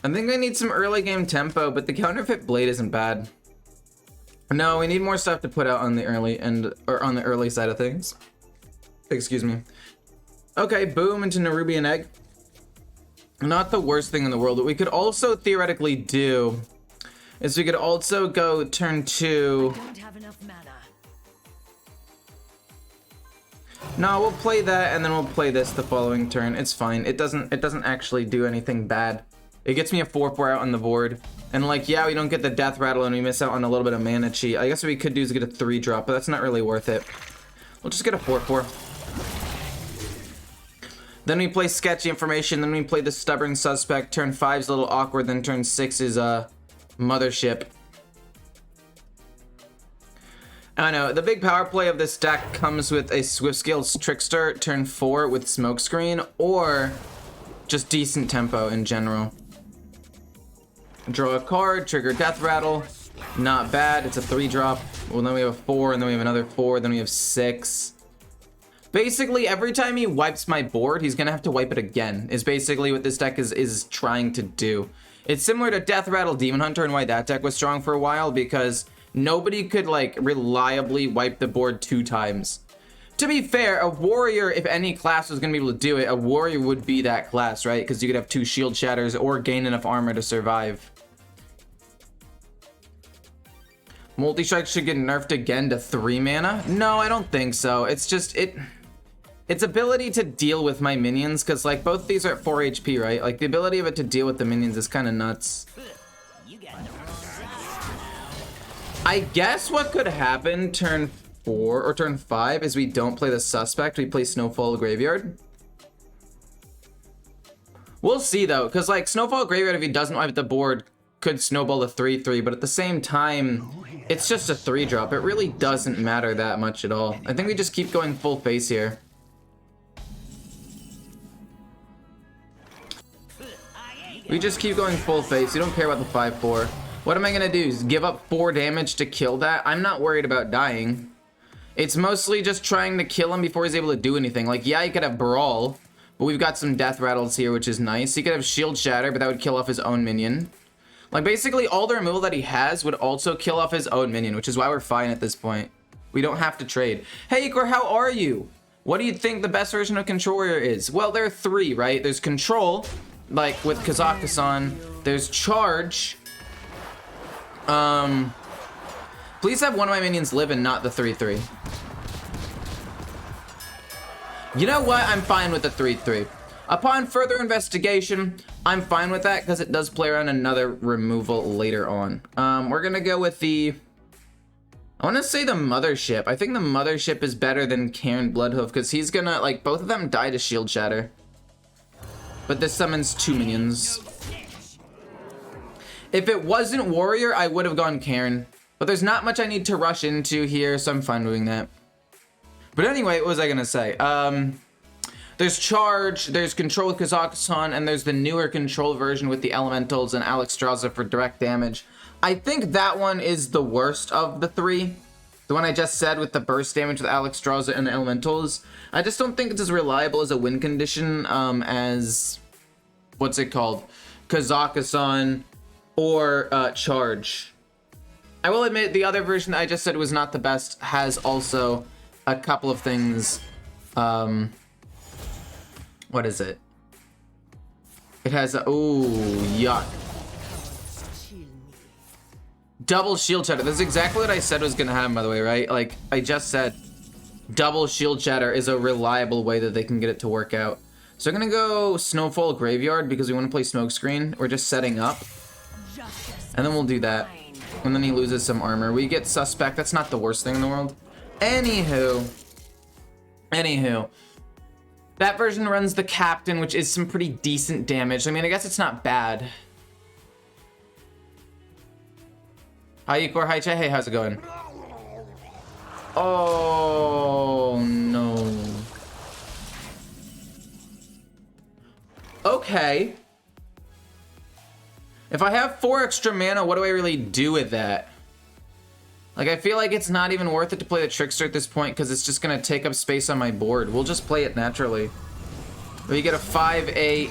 I think I need some early game tempo, but the counterfeit blade isn't bad. No, we need more stuff to put out on the early end, or on the early side of things. Excuse me. Okay, boom into Nerubian Egg. Not the worst thing in the world. What we could also theoretically do is we could also go turn 2. I don't have enough mana. No, we'll play that and then we'll play this the following turn. It's fine. It doesn't actually do anything bad. It gets me a 4/4 out on the board. And like, yeah, we don't get the death rattle and we miss out on a little bit of mana cheat. I guess what we could do is get a 3-drop, but that's not really worth it. We'll just get a 4/4. Then we play Sketchy Information, then we play the Stubborn Suspect. Turn 5's a little awkward, then turn 6 is Mothership. I know, the big power play of this deck comes with a Swiftscale Trickster, turn 4 with Smokescreen, or just decent tempo in general. Draw a card, trigger Death Rattle, not bad, it's a 3-drop. Well, then we have a 4, and then we have another 4, then we have 6. Basically, every time he wipes my board, he's gonna have to wipe it again, is basically what this deck is trying to do. It's similar to Death Rattle Demon Hunter and why that deck was strong for a while, because nobody could, like, reliably wipe the board 2 times. To be fair, a warrior, if any class was gonna be able to do it, a warrior would be that class, right? Because you could have 2 shield shatters or gain enough armor to survive. Multi-strike should get nerfed again to 3 mana? No, I don't think so. It's just, its ability to deal with my minions, because like both these are at 4 HP, right? Like the ability of it to deal with the minions is kind of nuts. I guess what could happen turn 4 or turn 5 is we don't play the Suspect, we play Snowfall Graveyard. We'll see though, because like Snowfall Graveyard, if he doesn't wipe the board, could snowball a 3/3, but at the same time, it's just a 3-drop. It really doesn't matter that much at all. I think we just keep going full face here. We just keep going full face. You don't care about the 5/4. What am I gonna do? Is give up 4 damage to kill that? I'm not worried about dying. It's mostly just trying to kill him before he's able to do anything. Like, yeah, he could have Brawl, but we've got some Death Rattles here, which is nice. He could have Shield Shatter, but that would kill off his own minion. Like, basically, all the removal that he has would also kill off his own minion, which is why we're fine at this point. We don't have to trade. Hey, Ecore, how are you? What do you think the best version of Control Warrior is? Well, there are 3, right? There's Control, like with Kazakhstan. There's Charge. Please have one of my minions live and not the 3/3. You know what? I'm fine with the 3/3. Upon further investigation, I'm fine with that because it does play around another removal later on. We're gonna go with the, I want to say the Mothership. I think the Mothership is better than Cairn Bloodhoof because he's gonna, like, both of them die to Shield Shatter. But this summons 2 minions. If it wasn't Warrior, I would have gone Cairn. But there's not much I need to rush into here, so I'm fine doing that. But anyway, what was I gonna say? There's Charge, there's Control with Kazakhstan, and there's the newer Control version with the Elementals and Alexstrasza for direct damage. I think that one is the worst of the 3. The one I just said with the burst damage with Alexstrasza and the Elementals. I just don't think it's as reliable as a win condition as, what's it called? Kazakhstan or Charge. I will admit the other version that I just said was not the best has also a couple of things. What is it? It has a, ooh, yuck. Double Shield Shatter. That's exactly what I said was gonna happen, by the way, right? Like, I just said double Shield Shatter is a reliable way that they can get it to work out. So I'm gonna go Snowfall Graveyard because we want to play Smokescreen. We're just setting up. And then we'll do that. And then he loses some armor. We get Suspect. That's not the worst thing in the world. Anywho. That version runs the Captain, which is some pretty decent damage. I mean, I guess it's not bad. Hi, Ecore. Hi, Che. Hey, how's it going? Oh, no. Okay. If I have 4 extra mana, what do I really do with that? Like, I feel like it's not even worth it to play the Trickster at this point because it's just going to take up space on my board. We'll just play it naturally. We get a 5-8.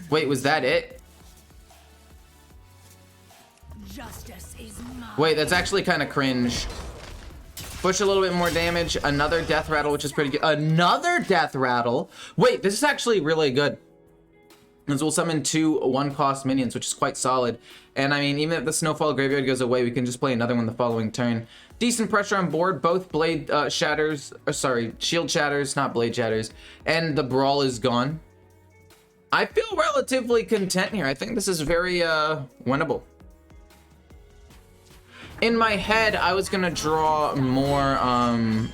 Wait, was that it? Wait, that's actually kind of cringe. Push a little bit more damage. Another death rattle, which is pretty good. Another death rattle. Wait, this is actually really good. Because we'll summon 2 1-cost minions, which is quite solid. And I mean, even if the Snowfall Graveyard goes away, we can just play another one the following turn. Decent pressure on board. Both blade shatters, or sorry, shield shatters, not blade shatters. And the brawl is gone. I feel relatively content here. I think this is very winnable. In my head, I was gonna draw more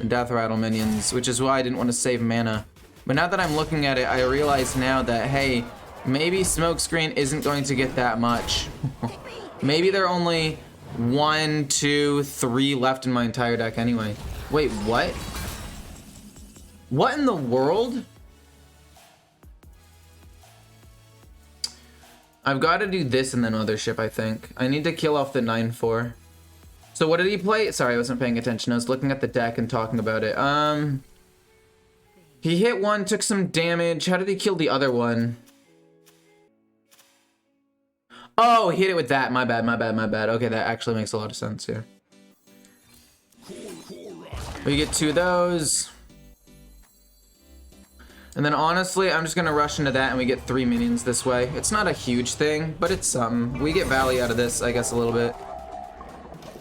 death rattle minions, which is why I didn't want to save mana. But now that I'm looking at it, I realize now that, hey, maybe Smokescreen isn't going to get that much. Maybe there are only 1, 2, 3 left in my entire deck anyway. Wait, what? What in the world? I've got to do this and then Mothership, I think. I need to kill off the 9/4. So what did he play? Sorry, I wasn't paying attention. I was looking at the deck and talking about it. He hit one, took some damage. How did he kill the other one? Oh, he hit it with that. My bad, my bad, my bad. Okay, that actually makes a lot of sense here. We get 2 of those. And then honestly, I'm just gonna rush into that and we get 3 minions this way. It's not a huge thing, but it's something. We get value out of this, I guess, a little bit.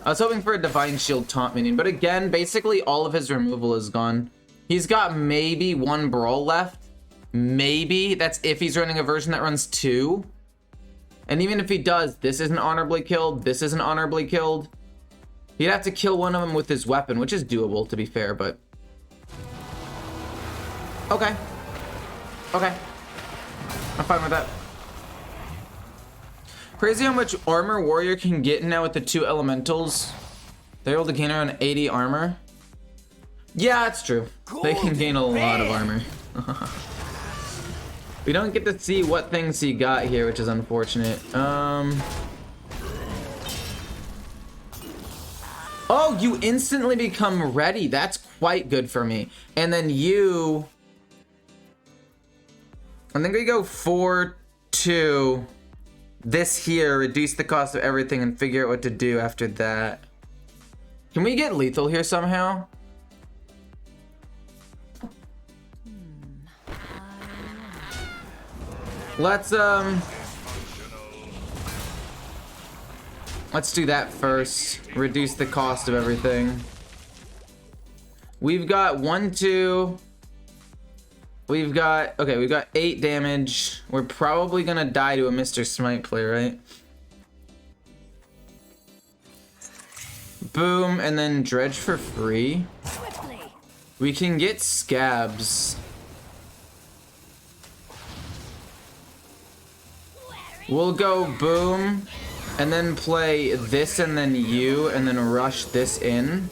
I was hoping for a Divine Shield taunt minion, but again, basically all of his removal is gone. He's got maybe 1 brawl left. Maybe. That's if he's running a version that runs 2. And even if he does, this isn't honorably killed. This isn't honorably killed. He'd have to kill one of them with his weapon, which is doable, to be fair, but... Okay. Okay. I'm fine with that. Crazy how much armor Warrior can get now with the 2 elementals. They're able to gain around 80 armor. Yeah, it's true. They can gain a lot of armor. We don't get to see what things he got here, which is unfortunate. Oh, you instantly become ready. That's quite good for me. And then you... I think we go 4-2. This here, reduce the cost of everything and figure out what to do after that. Can we get lethal here somehow? Let's do that first. Reduce the cost of everything. We've got 1, 2. We've got 8 damage. We're probably gonna die to a Mr. Smite play, right? Boom, and then dredge for free. We can get scabs. We'll go boom, and then play this and then you, and then rush this in.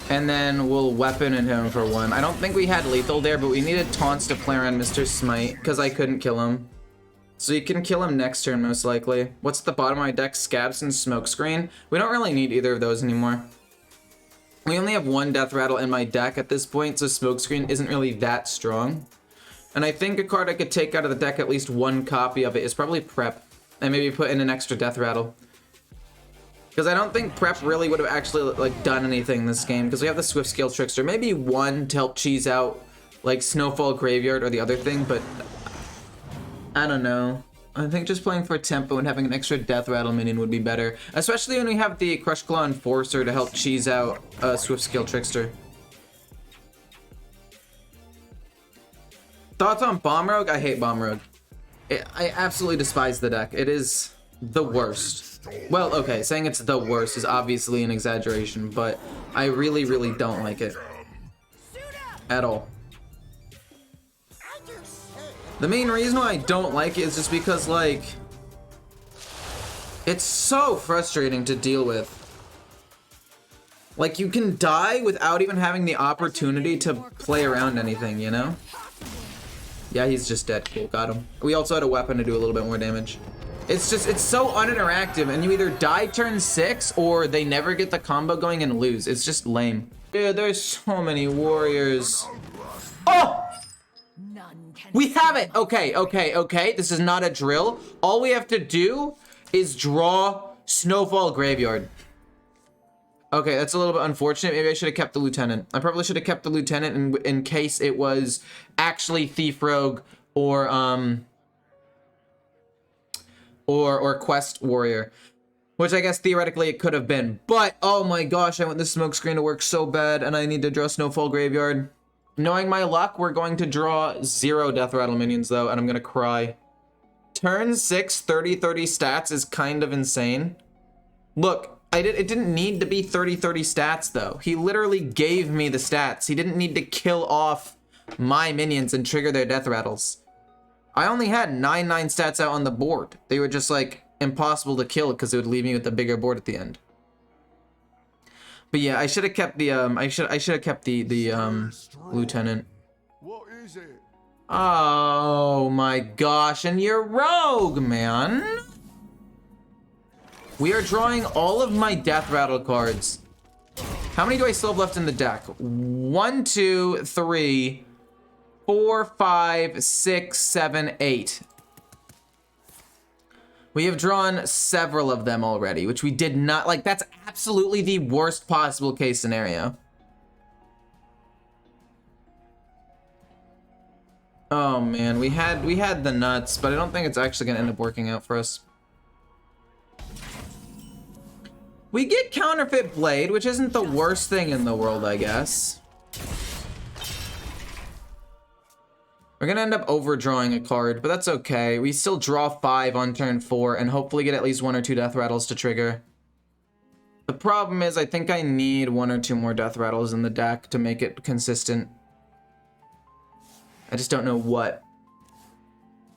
And then we'll weapon at him for 1. I don't think we had lethal there, but we needed taunts to play around Mr. Smite, because I couldn't kill him. So you can kill him next turn, most likely. What's at the bottom of my deck? Scabs and Smokescreen. We don't really need either of those anymore. We only have 1 death rattle in my deck at this point, so Smokescreen isn't really that strong. And I think a card I could take out of the deck, at least 1 copy of it, is probably Prep. And maybe put in an extra death rattle. Because I don't think Prep really would have actually like done anything in this game, because we have the Swift Scale Trickster. Maybe 1 to help cheese out like Snowfall Graveyard or the other thing, but I don't know. I think just playing for tempo and having an extra death rattle minion would be better, especially when we have the Crush Claw Enforcer to help cheese out Swift Scale Trickster. Thoughts on Bomb Rogue? I hate Bomb Rogue. I absolutely despise the deck. It is the worst. Well, okay, saying it's the worst is obviously an exaggeration, but I really, really don't like it. At all. The main reason why I don't like it is just because, like, it's so frustrating to deal with. Like, you can die without even having the opportunity to play around anything, you know? Yeah, he's just dead. Cool, got him. We also had a weapon to do a little bit more damage. It's just, it's so uninteractive, and you either die turn 6 or they never get the combo going and lose. It's just lame. Dude, there's so many warriors. Oh! We have it! Okay, okay, okay. This is not a drill. All we have to do is draw Snowfall Graveyard. Okay, that's a little bit unfortunate. Maybe I should have kept the lieutenant. I probably should have kept the lieutenant in case it was actually Thief Rogue or Quest Warrior. Which I guess theoretically it could have been. But, oh my gosh, I want this smoke screen to work so bad and I need to draw Snowfall Graveyard. Knowing my luck, we're going to draw 0 Death Rattle minions though, and I'm gonna cry. Turn 6, 30-30 stats is kind of insane. Look, it didn't need to be 30-30 stats though. He literally gave me the stats. He didn't need to kill off my minions and trigger their Death Rattles. I only had 9-9 stats out on the board. They were just like impossible to kill because it would leave me with a bigger board at the end. But yeah, I should have kept the I should have kept the lieutenant. What is it? Oh my gosh, and you're rogue, man. We are drawing all of my Death Rattle cards. How many do I still have left in the deck? 1, 2, 3, 4, 5, 6, 7, 8. We have drawn several of them already, which we did not, like, that's absolutely the worst possible case scenario. Oh man, we had the nuts, but I don't think it's actually gonna end up working out for us. We get Counterfeit Blade, which isn't the worst thing in the world, I guess. We're gonna end up overdrawing a card, but that's okay. We still draw 5 on turn 4 and hopefully get at least 1 or 2 Death Rattles to trigger. The problem is I think I need 1 or 2 more Death Rattles in the deck to make it consistent. I just don't know what.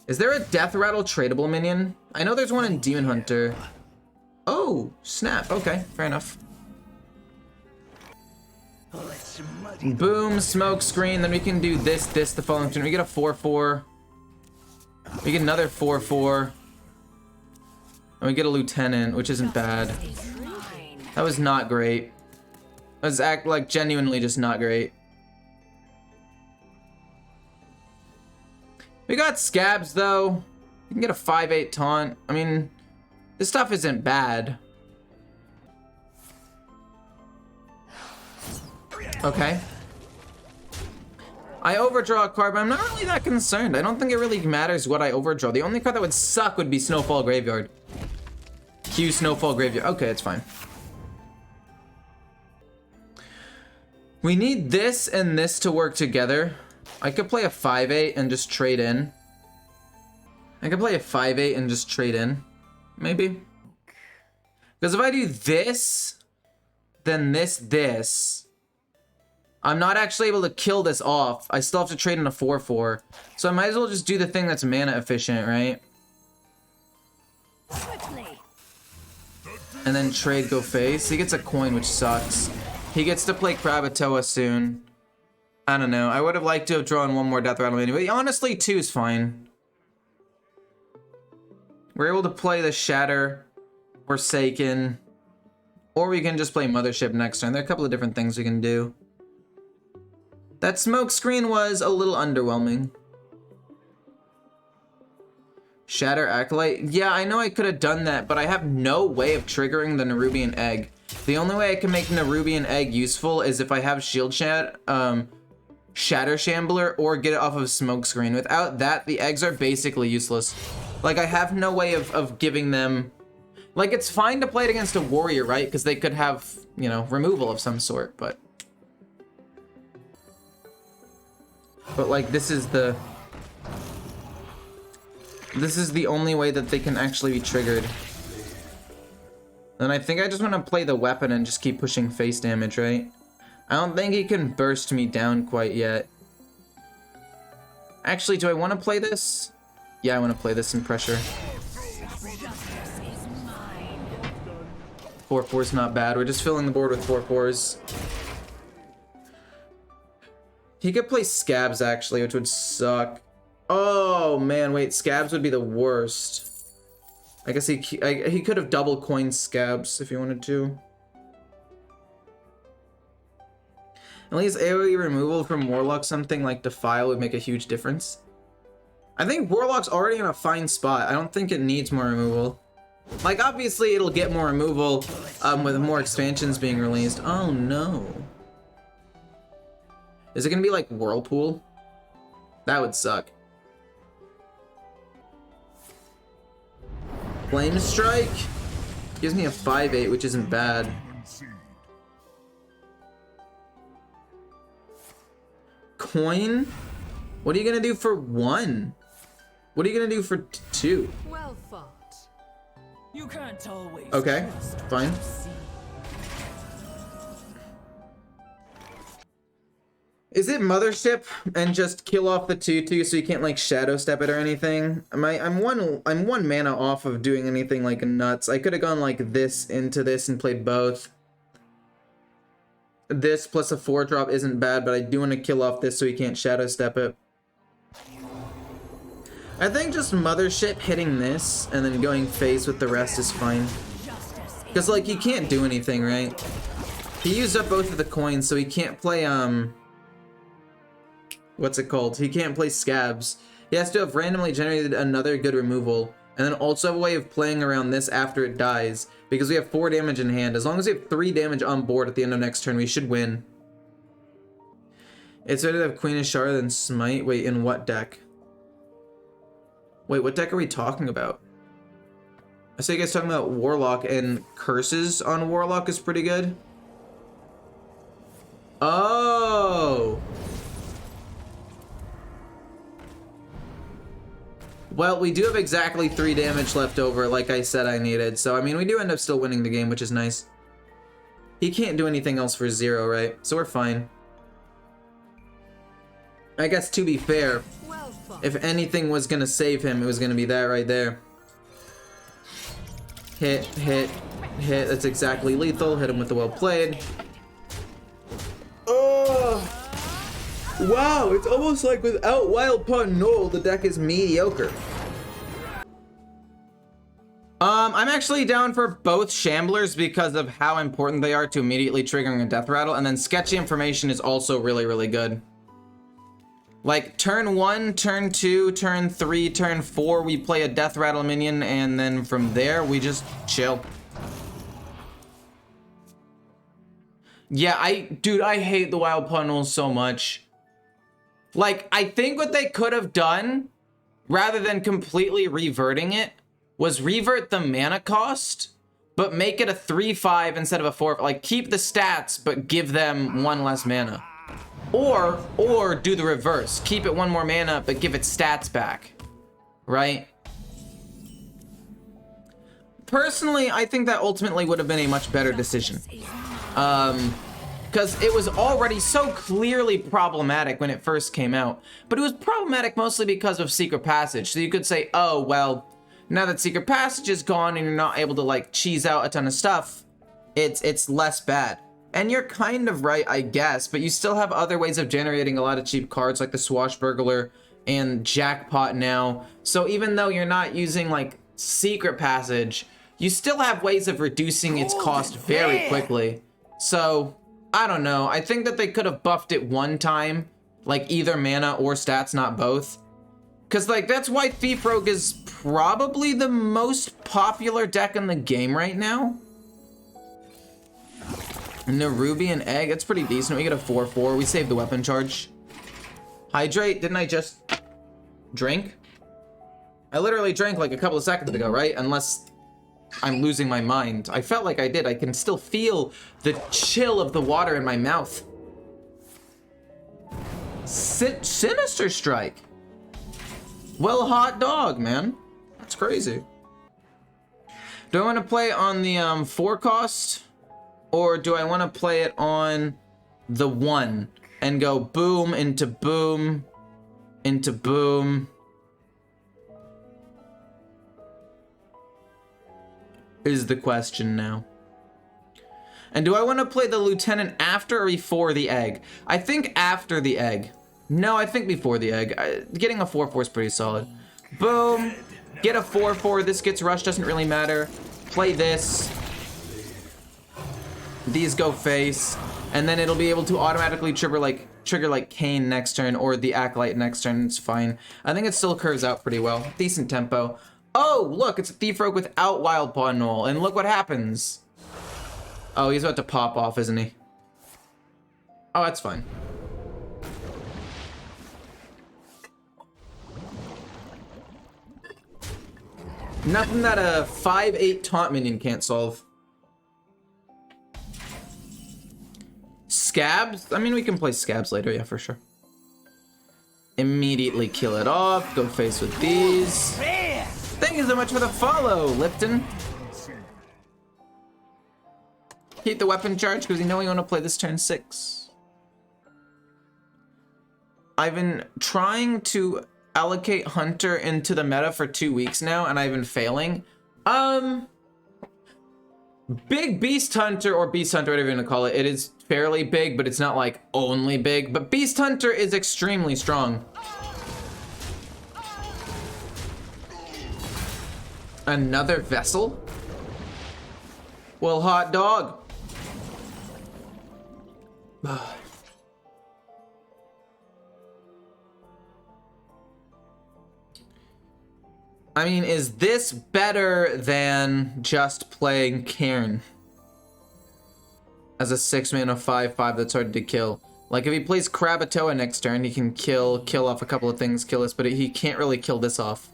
Is there a Death Rattle tradable minion? I know there's one in Demon Hunter. Oh, snap. Okay, fair enough. Boom, smoke screen. Then we can do this the following turn. We get a 4/4. We get another 4/4. And we get a lieutenant, which isn't bad. That was not great. That was like genuinely just not great. We got scabs though. You can get a 5/8 taunt. I mean, this stuff isn't bad. Okay. I overdraw a card, but I'm not really that concerned. I don't think it really matters what I overdraw. The only card that would suck would be Snowfall Graveyard. Q Snowfall Graveyard. Okay, it's fine. We need this and this to work together. I could play a 5/8 and just trade in. I could play a 5/8 and just trade in. Maybe. Because if I do this, then this, I'm not actually able to kill this off. I still have to trade in a 4/4. So I might as well just do the thing that's mana efficient, right? And then trade go face. He gets a coin, which sucks. He gets to play Krakatoa soon. I don't know. I would have liked to have drawn 1 more Death Rattle anyway. Honestly, 2 is fine. We're able to play the Shatter, Forsaken, or we can just play Mothership next turn. There are a couple of different things we can do. That smoke screen was a little underwhelming. Shatter Acolyte. Yeah, I know I could have done that, but I have no way of triggering the Nerubian Egg. The only way I can make Nerubian Egg useful is if I have Shield Shatter Shambler or get it off of Smoke Screen. Without that, the eggs are basically useless. Like, I have no way of giving them... Like, it's fine to play it against a warrior, right? Because they could have, you know, removal of some sort, but... like, this is the only way that they can actually be triggered. And I think I just want to play the weapon and just keep pushing face damage, right? I don't think he can burst me down quite yet. Actually, do I want to play this? Yeah, I want to play this in pressure. 4/4's not bad. We're just filling the board with 4/4s. He could play Scabs, actually, which would suck. Oh, man, wait. Scabs would be the worst. I guess he could have double coined Scabs if he wanted to. At least AoE removal from Warlock, something like Defile, would make a huge difference. I think Warlock's already in a fine spot. I don't think it needs more removal. Like, obviously, it'll get more removal with more expansions being released. Oh, no. Is it gonna be like Whirlpool? That would suck. Flame Strike gives me a 5/8, which isn't bad. Coin? What are you gonna do for 1? What are you gonna do for 2? Well fought. You can't always. Okay, fine. Is it Mothership and just kill off the 2/2 so you can't like shadow step it or anything? I'm one mana off of doing anything like nuts. I could have gone like this into this and played both. This plus a 4-drop isn't bad, but I do want to kill off this so he can't shadow step it. I think just Mothership hitting this and then going face with the rest is fine. Because like he can't do anything, right? He used up both of the coins, so he can't play what's it called? He can't play Scabs. He has to have randomly generated another good removal, and then also have a way of playing around this after it dies, because we have 4 damage in hand. As long as we have 3 damage on board at the end of next turn, we should win. It's better to have Queen of Shara than Smite. Wait, in what deck? Wait, what deck are we talking about? I saw you guys talking about Warlock, and Curses on Warlock is pretty good. Oh! Well, we do have exactly 3 damage left over, like I said I needed. So, I mean, we do end up still winning the game, which is nice. He can't do anything else for 0, right? So we're fine. I guess, to be fair, if anything was going to save him, it was going to be that right there. Hit, hit, hit. That's exactly lethal. Hit him with the well played. Oh! Wow, it's almost like without Wild Pun Null, the deck is mediocre. I'm actually down for both Shamblers because of how important they are to immediately triggering a death rattle, and then Sketchy Information is also really, really good. Like, turn 1, turn 2, turn 3, turn 4, we play a death rattle minion, and then from there, we just chill. Yeah, dude, I hate the Wild Pun Null so much. Like, I think what they could have done, rather than completely reverting it, was revert the mana cost, but make it a 3/5 instead of a 4. Like, keep the stats, but give them 1 less mana. Or do the reverse. Keep it 1 more mana, but give it stats back. Right? Personally, I think that ultimately would have been a much better decision. Because it was already so clearly problematic when it first came out. But it was problematic mostly because of Secret Passage. So you could say, oh, well, now that Secret Passage is gone and you're not able to, like, cheese out a ton of stuff, it's less bad. And you're kind of right, I guess, but you still have other ways of generating a lot of cheap cards, like the Swashbuckler and Jackpot now. So even though you're not using, like, Secret Passage, you still have ways of reducing its cost very quickly. So, I don't know. I think that they could have buffed it 1 time, like either mana or stats, not both. Because, like, that's why Thief Rogue is probably the most popular deck in the game right now. Nerubian Egg, it's pretty decent. We get a 4/4. We save the weapon charge. Hydrate, didn't I just drink? I literally drank like a couple of seconds ago, right? Unless I'm losing my mind. I felt like I did. I can still feel the chill of the water in my mouth. Sinister Strike. Well, hot dog, man. That's crazy. Do I want to play on the 4 cost? Or do I want to play it on the 1 and go boom into boom into boom? Is the question now. And do I want to play the Lieutenant after or before the egg? I think after the egg. No, I think before the egg. Getting a 4/4 is pretty solid. Boom. Get a 4/4. This gets rushed. Doesn't really matter. Play this. These go face. And then it'll be able to automatically trigger like Cairn next turn or the Acolyte next turn. It's fine. I think it still curves out pretty well. Decent tempo. Oh, look, it's a Thief Rogue without Wild Paw Knoll, and look what happens. Oh, he's about to pop off, isn't he? Oh, that's fine. Nothing that a 5/8 taunt minion can't solve. Scabs? I mean, we can play Scabs later, yeah, for sure. Immediately kill it off. Go face with these. Thank you so much for the follow, Lipton. Keep the weapon charge because you know you want to play this turn 6. I've been trying to allocate Hunter into the meta for 2 weeks now, and I've been failing. Big Beast Hunter, or Beast Hunter, whatever you want to call it, it is fairly big, but it's not like only big. But Beast Hunter is extremely strong. Another vessel? Well, hot dog. I mean, is this better than just playing Cairn as a 6-mana 5/5 that's hard to kill? Like, if he plays Krakatoa next turn, he can kill off a couple of things, kill us, but he can't really kill this off.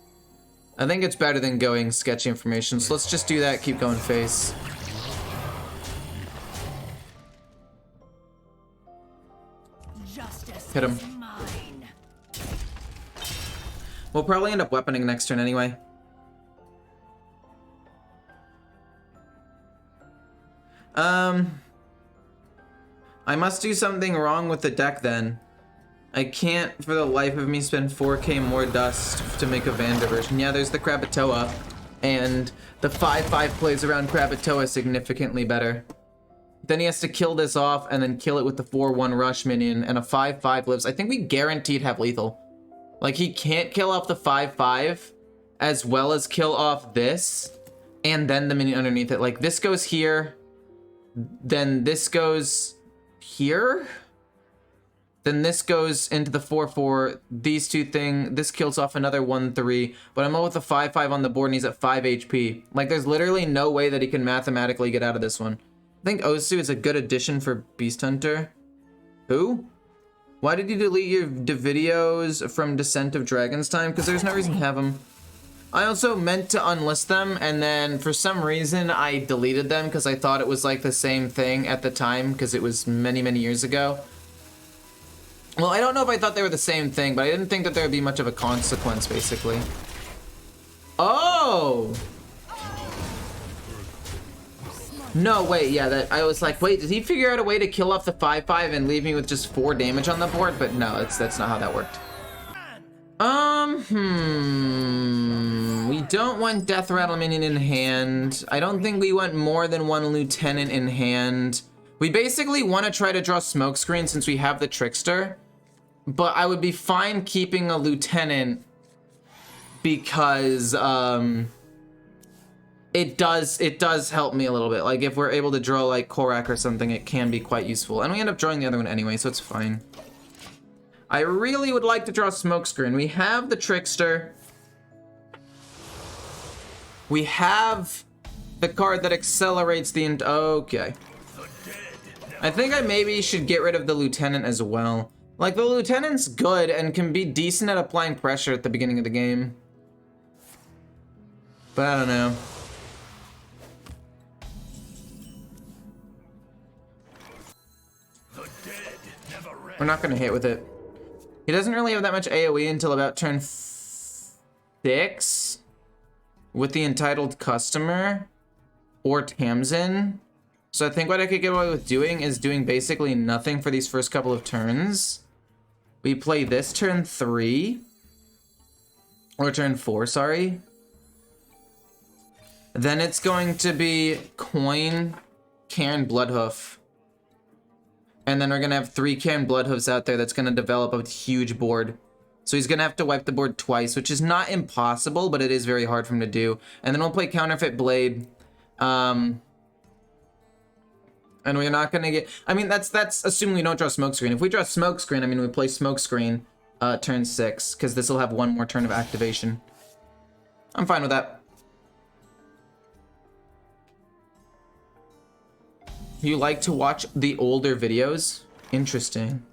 I think it's better than going sketchy information, so let's just do that, keep going face. Hit him. We'll probably end up weaponing next turn anyway. I must do something wrong with the deck then. I can't for the life of me spend 4k more dust to make a Vander version. Yeah, there's the Krakatoa, and the 5/5 plays around Krakatoa significantly better. Then he has to kill this off and then kill it with the 4/1 rush minion, and a 5/5 lives. I think we guaranteed have lethal. Like, he can't kill off the 5/5 as well as kill off this and then the minion underneath it. Like, this goes here, then this goes here, then this goes into the 4/4. These two this kills off another 1/3, but I'm with the 5/5 on the board and he's at 5 HP. Like, there's literally no way that he can mathematically get out of this one. I think Osu is a good addition for Beast Hunter. Who? Why did you delete your videos from Descent of Dragon's Time? Because there's no reason to have them. I also meant to unlist them, and then for some reason I deleted them because I thought it was like the same thing at the time because it was many, many years ago. Well, I don't know if I thought they were the same thing, but I didn't think that there would be much of a consequence, basically. Oh! No, wait, yeah, I was like, wait, did he figure out a way to kill off the 5/5 and leave me with just 4 damage on the board? But no, that's not how that worked. We don't want Death Rattle Minion in hand. I don't think we want more than 1 Lieutenant in hand. We basically want to try to draw Smokescreen since we have the Trickster. But I would be fine keeping a Lieutenant because, it does help me a little bit. Like, if we're able to draw like Korak or something, it can be quite useful. And we end up drawing the other one anyway, so it's fine. I really would like to draw Smokescreen. We have the Trickster. We have the card that accelerates the okay. I think I maybe should get rid of the Lieutenant as well. Like, the Lieutenant's good and can be decent at applying pressure at the beginning of the game. But I don't know. We're not gonna hit with it. He doesn't really have that much AoE until about turn 6 with the Entitled Customer or Tamsin. So I think what I could get away with doing is doing basically nothing for these first couple of turns. We play this turn 3 or turn 4, sorry. Then it's going to be Coin, Cairn, Bloodhoof. And then we're gonna have 3 Cairn Bloodhoofs out there that's gonna develop a huge board. So he's gonna have to wipe the board twice, which is not impossible, but it is very hard for him to do. And then we'll play Counterfeit Blade. And And we're not gonna get, I mean, that's assuming we don't draw Smokescreen. If we draw Smokescreen, I mean, we play Smokescreen turn 6, because this will have one more turn of activation. I'm fine with that. You like to watch the older videos? Interesting.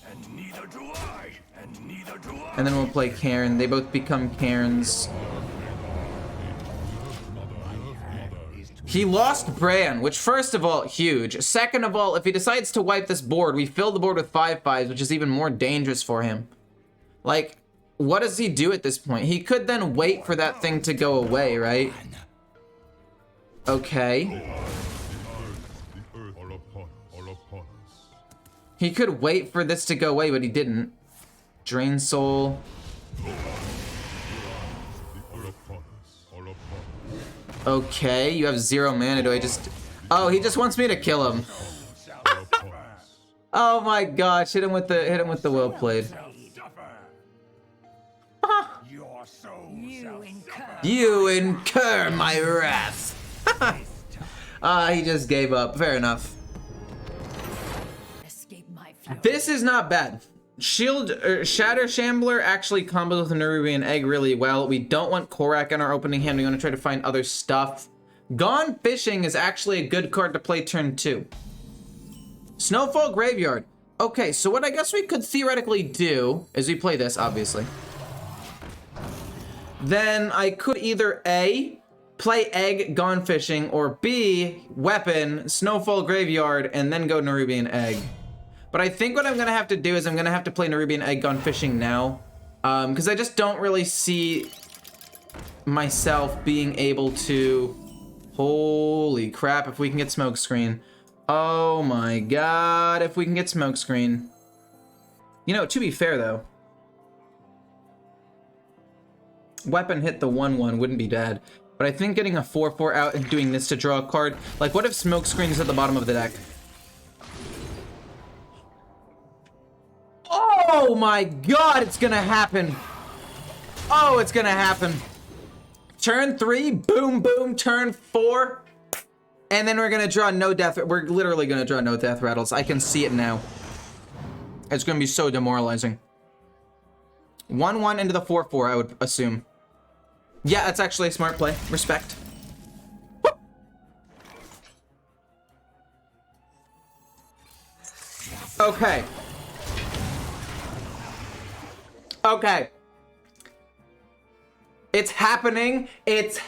And neither do I. And neither do I. And then we'll play Cairn. They both become Cairns. He lost Bran, which first of all, huge. Second of all, if he decides to wipe this board, we fill the board with 5/5s, which is even more dangerous for him. Like, what does he do at this point? He could then wait for that thing to go away, right? Okay. He could wait for this to go away, but he didn't. Drain Soul. Okay, you have 0 mana. Do I just... Oh, he just wants me to kill him. Oh my gosh, hit him with the well played. You incur my wrath. He just gave up. Fair enough. This is not bad. Shatter Shambler actually combos with Nerubian Egg really well. We don't want Korak in our opening hand. We want to try to find other stuff. Gone Fishing is actually a good card to play turn 2. Snowfall Graveyard. Okay, so what I guess we could theoretically do is we play this, obviously. Then I could either A, play Egg, Gone Fishing, or B, Weapon, Snowfall Graveyard, and then go Nerubian Egg. But I think what I'm gonna have to do is I'm gonna have to play Nerubian Egg Gone Fishing now. Because I just don't really see myself being able to... Holy crap, if we can get Smokescreen. Oh my god, if we can get Smokescreen. You know, to be fair though, Weapon hit the 1/1 wouldn't be bad. But I think getting a 4/4 out and doing this to draw a card, like what if Smokescreen is at the bottom of the deck? Oh my god, it's gonna happen. Oh, it's gonna happen. Turn 3, boom, boom, turn 4. And then we're gonna draw no death. We're literally gonna draw no death rattles. I can see it now. It's gonna be so demoralizing. 1/1 into the 4/4, I would assume. Yeah, that's actually a smart play. Respect. Woo! Okay. Okay. It's happening. It's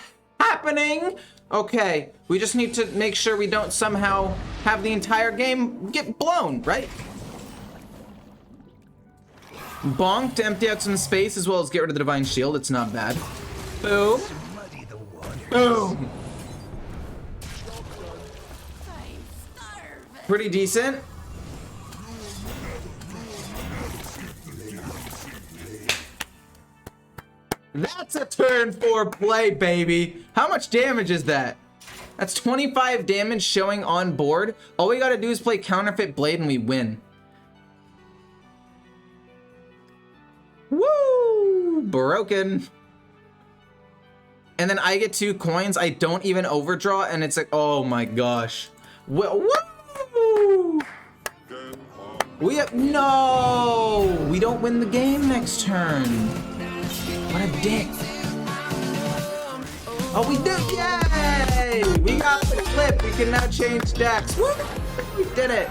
happening. Okay. We just need to make sure we don't somehow have the entire game get blown, right? Bonk to empty out some space as well as get rid of the Divine Shield. It's not bad. Boom. Boom. Pretty decent. That's a turn 4 play, baby. How much damage is that? That's 25 damage showing on board. All we gotta do is play Counterfeit Blade and we win. Woo! Broken. And then I get 2 coins. I don't even overdraw, and it's like, oh my gosh. Woo! We have, no! We don't win the game next turn. What a dick. Oh, we did, yay! We got the clip. We can now change decks. Woo! We did it.